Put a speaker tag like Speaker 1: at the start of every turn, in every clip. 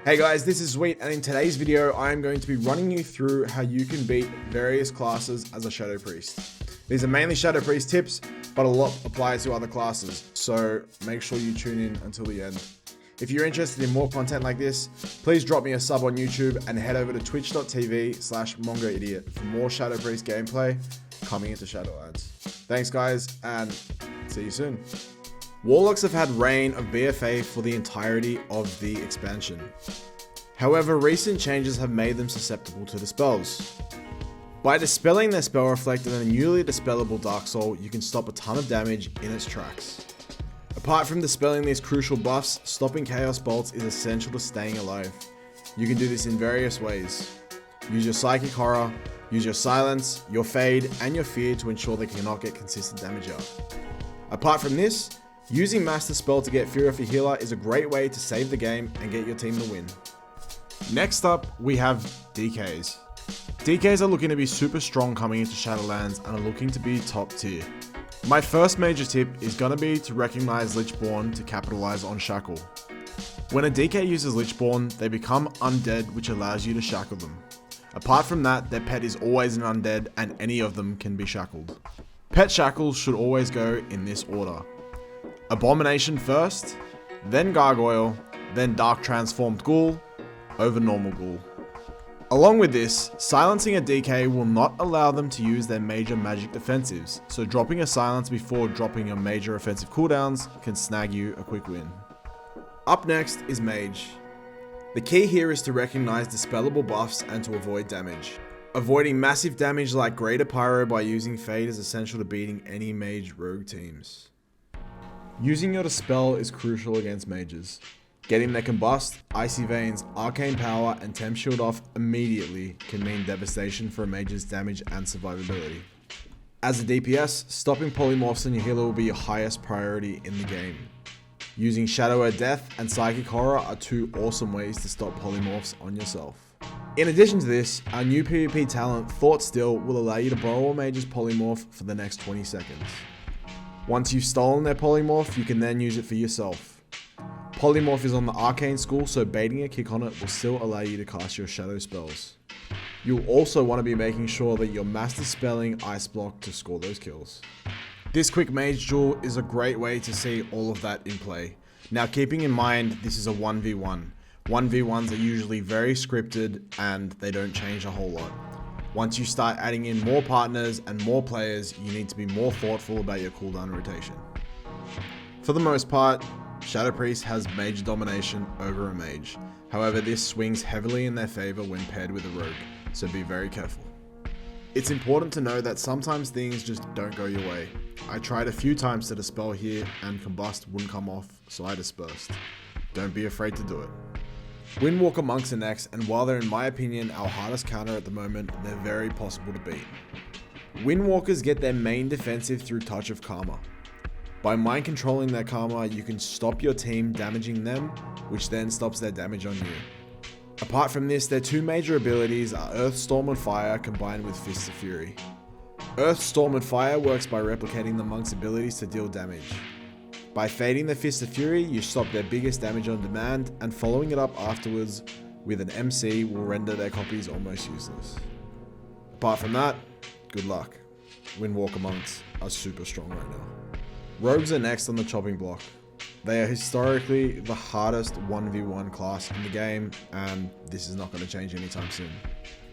Speaker 1: Hey guys, this is Sweet, and in today's video, I am going to be running you through how you can beat various classes as a Shadow Priest. These are mainly Shadow Priest tips, but a lot apply to other classes, so make sure you tune in until the end. If you're interested in more content like this, please drop me a sub on YouTube and head over to twitch.tv/MongoIdiot for more Shadow Priest gameplay coming into Shadowlands. Thanks guys, and see you soon. Warlocks have had reign of BFA for the entirety of the expansion. However, recent changes have made them susceptible to dispels. By dispelling their spell reflect and a newly dispellable Dark Soul, you can stop a ton of damage in its tracks. Apart from dispelling these crucial buffs, stopping Chaos Bolts is essential to staying alive. You can do this in various ways. Use your Psychic Horror, use your Silence, your Fade, and your Fear to ensure they cannot get consistent damage up. Apart from this, using Master Spell to get Fear off your healer is a great way to save the game and get your team the win. Next up, we have DKs. DKs are looking to be super strong coming into Shadowlands and are looking to be top tier. My first major tip is going to be to recognize Lichborn to capitalize on Shackle. When a DK uses Lichborn, they become undead, which allows you to shackle them. Apart from that, their pet is always an undead and any of them can be shackled. Pet shackles should always go in this order: Abomination first, then Gargoyle, then Dark Transformed Ghoul, over normal Ghoul. Along with this, silencing a DK will not allow them to use their major magic defensives, so dropping a silence before dropping your major offensive cooldowns can snag you a quick win. Up next is Mage. The key here is to recognize dispellable buffs and to avoid damage. Avoiding massive damage like Greater Pyro by using Fade is essential to beating any Mage rogue teams. Using your Dispel is crucial against mages. Getting their Combust, Icy Veins, Arcane Power, and Temp Shield off immediately can mean devastation for a mage's damage and survivability. As a DPS, stopping polymorphs on your healer will be your highest priority in the game. Using Shadow of Death and Psychic Horror are two awesome ways to stop polymorphs on yourself. In addition to this, our new PvP talent, Thought Still, will allow you to borrow a mage's polymorph for the next 20 seconds. Once you've stolen their polymorph, you can then use it for yourself. Polymorph is on the Arcane School, so baiting a kick on it will still allow you to cast your shadow spells. You'll also want to be making sure that you're master spelling Ice Block to score those kills. This quick Mage Duel is a great way to see all of that in play. Now keeping in mind this is a 1v1. 1v1s are usually very scripted and they don't change a whole lot. Once you start adding in more partners and more players, you need to be more thoughtful about your cooldown rotation. For the most part, Shadow Priest has major domination over a mage. However, this swings heavily in their favor when paired with a rogue, so be very careful. It's important to know that sometimes things just don't go your way. I tried a few times to dispel here and Combust wouldn't come off, so I dispersed. Don't be afraid to do it. Windwalker monks are next, and while they're in my opinion our hardest counter at the moment, they're very possible to beat. Windwalkers get their main defensive through Touch of Karma. By mind controlling their karma, you can stop your team damaging them, which then stops their damage on you. Apart from this, their two major abilities are Earth, Storm and Fire combined with Fists of Fury. Earth, Storm and Fire works by replicating the monk's abilities to deal damage. By fading the Fist of Fury, you stop their biggest damage on demand, and following it up afterwards with an MC will render their copies almost useless. Apart from that, good luck. Windwalker monks are super strong right now. Rogues are next on the chopping block. They are historically the hardest 1v1 class in the game, and this is not going to change anytime soon.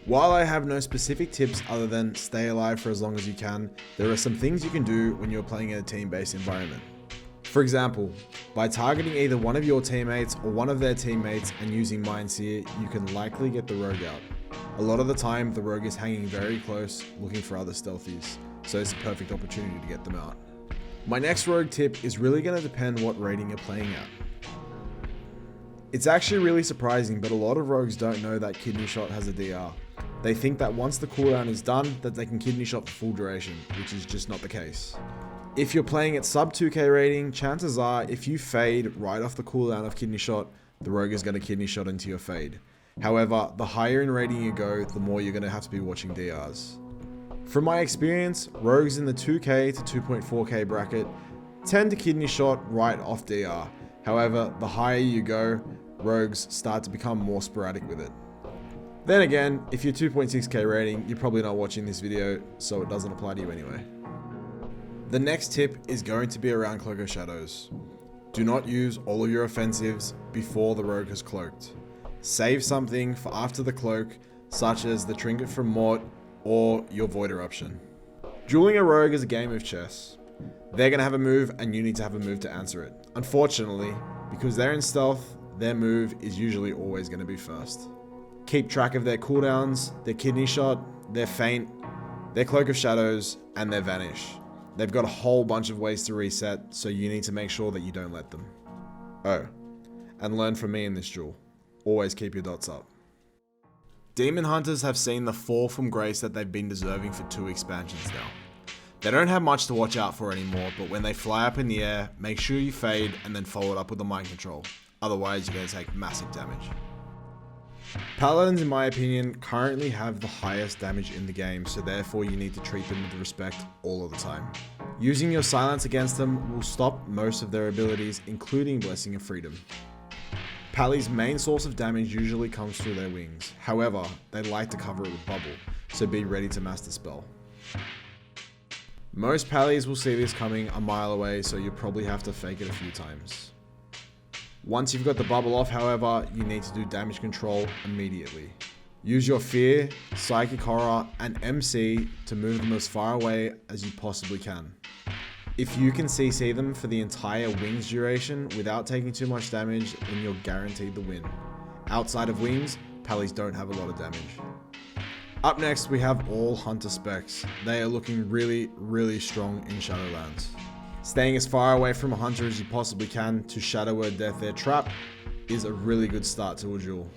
Speaker 1: While I have no specific tips other than stay alive for as long as you can, there are some things you can do when you're playing in a team-based environment. For example, by targeting either one of your teammates or one of their teammates and using Mind Seer, you can likely get the rogue out. A lot of the time, the rogue is hanging very close, looking for other stealthies, so it's a perfect opportunity to get them out. My next rogue tip is really going to depend what rating you're playing at. It's actually really surprising, but a lot of rogues don't know that Kidney Shot has a DR. They think that once the cooldown is done, that they can Kidney Shot for full duration, which is just not the case. If you're playing at sub 2k rating, chances are if you fade right off the cooldown of Kidney Shot, the rogue is going to Kidney Shot into your fade. However, the higher in rating you go, the more you're going to have to be watching DRs. From my experience, rogues in the 2k to 2.4k bracket tend to Kidney Shot right off DR. However, the higher you go, rogues start to become more sporadic with it. Then again, if you're 2.6k rating, you're probably not watching this video, so it doesn't apply to you anyway. The next tip is going to be around Cloak of Shadows. Do not use all of your offensives before the rogue has cloaked. Save something for after the cloak, such as the Trinket from Mort or your Void Eruption. Dueling a rogue is a game of chess. They're going to have a move and you need to have a move to answer it. Unfortunately, because they're in stealth, their move is usually always going to be first. Keep track of their cooldowns, their kidney shot, their feint, their Cloak of Shadows, and their vanish. They've got a whole bunch of ways to reset, so you need to make sure that you don't let them. Oh, and learn from me in this duel. Always keep your dots up. Demon Hunters have seen the fall from grace that they've been deserving for 2 expansions now. They don't have much to watch out for anymore, but when they fly up in the air, make sure you fade and then follow it up with a mind control. Otherwise, you're going to take massive damage. Paladins, in my opinion, currently have the highest damage in the game, so therefore you need to treat them with respect all of the time. Using your silence against them will stop most of their abilities, including Blessing of Freedom. Pali's main source of damage usually comes through their wings. However, they like to cover it with bubble, so be ready to master spell. Most Palis will see this coming a mile away, so you'll probably have to fake it a few times. Once you've got the bubble off, however, you need to do damage control immediately. Use your Fear, Psychic Horror, and MC to move them as far away as you possibly can. If you can CC them for the entire wings duration without taking too much damage, then you're guaranteed the win. Outside of wings, Palis don't have a lot of damage. Up next, we have all Hunter specs. They are looking really strong in Shadowlands. Staying as far away from a hunter as you possibly can to shadow word death their trap is a really good start to a duel.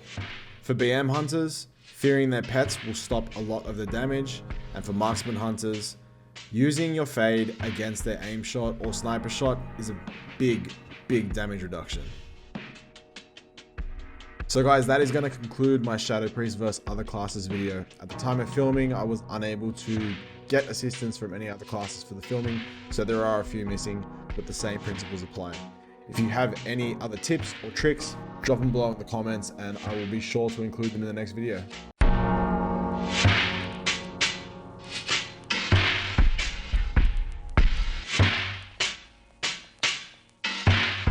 Speaker 1: For BM hunters, fearing their pets will stop a lot of the damage, and for marksman hunters, using your fade against their aim shot or sniper shot is a big damage reduction. So guys, that is going to conclude my Shadow Priest vs other classes video. At the time of filming, I was unable to get assistance from any other classes for the filming, so there are a few missing, but the same principles apply. If you have any other tips or tricks, drop them below in the comments and I will be sure to include them in the next video.